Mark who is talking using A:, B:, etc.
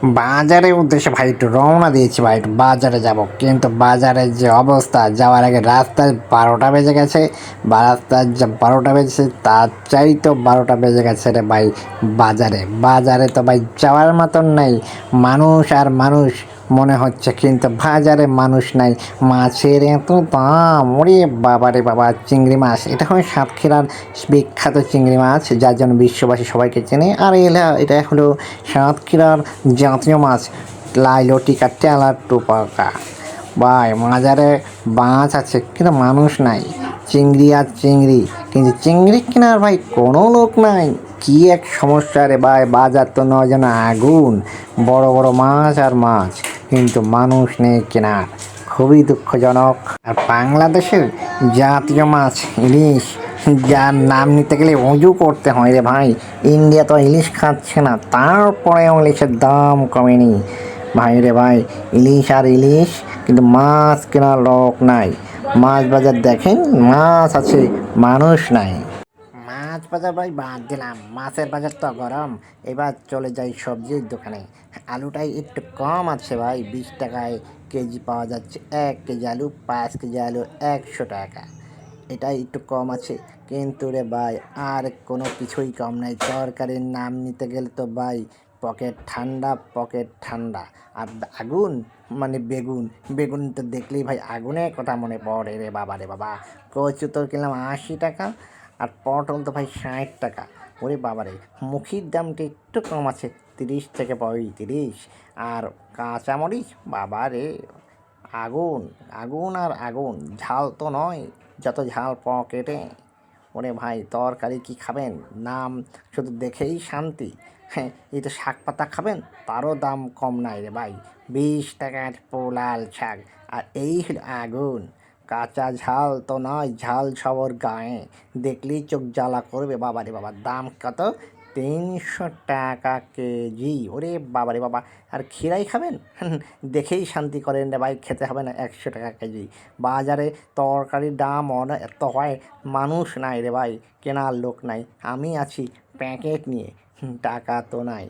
A: বাজারের উদ্দেশ্যে ভাই একটু রওনা দিয়েছি ভাই, একটু বাজারে যাব, কিন্তু বাজারের যে অবস্থা, যাওয়ার আগে রাস্তায় 12টা বেজে গেছে। বা রাস্তায় যা 12টা বেজেছে তার চাইতেও 12টা বেজে গেছে রে ভাই। বাজারে বাজারে তো ভাই যাওয়ার মতন নেই, মানুষ আর মানুষ মনে হচ্ছে, কিন্তু বাজারে মানুষ নাই। মাছের এত দাম, ওরে বাবা রে বাবা! চিংড়ি মাছ, এটা হয় সাতক্ষীরার বিখ্যাত চিংড়ি মাছ, যার জন্য বিশ্ববাসী সবাইকে চেনে। আর এটা হলো সাতক্ষীরার জাতীয় মাছ, লাইলটিকা টেলার টোপাকা। ভাই বাজারে মাছ আছে কিন্তু মানুষ নাই। চিংড়ি আর চিংড়ি, কিন্তু চিংড়ি কেনার ভাই কোনো লোক নাই। কি এক সমস্যা রে ভাই! বাজার তো নয় যেন আগুন, বড় বড় মাছ আর মাছ, কিন্তু মানুষ নেই কেনার। খুবই দুঃখজনক। আর বাংলাদেশের জাতীয় মাছ ইলিশ, যার নাম নিতে গেলে উজু করতে হয় রে ভাই। ইন্ডিয়া তো ইলিশ খাচ্ছে না, তারপরেও ইলিশের দাম কমেনি ভাই রে ভাই। ইলিশ আর ইলিশ, কিন্তু মাছ কেনার লোক নাই। মাছ বাজার দেখেন, মাছ আছে, মানুষ নাই। মাছ বাজার ভাই বাদ দিলাম, মাছের বাজার তো গরম। এবার চলে যাই সবজির দোকানে। আলুটাই একটু কম আছে ভাই, 20 টাকায় কেজি পাওয়া যাচ্ছে। 1 কেজি আলু, 5 কেজি আলু 100 টাকা। এটাই একটু কম আছে, কিন্তু রে ভাই আর কোনো কিছুই কম নাই। তরকারির নাম নিতে গেলে তো ভাই পকেট ঠান্ডা, পকেট ঠান্ডা। আর আগুন মানে বেগুন, বেগুন তো দেখলেই ভাই আগুনের কথা মনে পড়ে রে বাবা রে বাবা। কচু তো কিনলাম 80 টাকা, আর পটল তো ভাই 60 টাকা। ওরে বাবা রে! মুখির দামটা একটু কম আছে, 30 থেকে 35। আর কাঁচামরিচ বাবা রে, আগুন, আগুন আর আগুন! ঝাল তো নয়, যত ঝাল পকেটে। ওরে ভাই তরকারি কি খাবেন, নাম শুধু দেখেই শান্তি। হ্যাঁ, এই তো শাক পাতা খাবেন, তারও দাম কম নাই রে ভাই। 20 টাকার পোলাল শাক, আর এই হলো আগুন। কাঁচা ঝাল তো নয়, ঝাল সবর গায়ে, দেখলেই চোখ জ্বালা করবে বাবা রে বাবা। দাম কত? 300 টাকা কেজি। ওরে বাবা রে বাবা! আর ক্ষীরাই খাবেন? দেখেই শান্তি করেন রে ভাই, খেতে হবে না 100 টাকা কেজি। বাজারে তরকারির দাম এত হয়, মানুষ নাই রে ভাই, কেনার লোক নাই। আমি আছি প্যাকেট নিয়ে, টাকা তো নাই।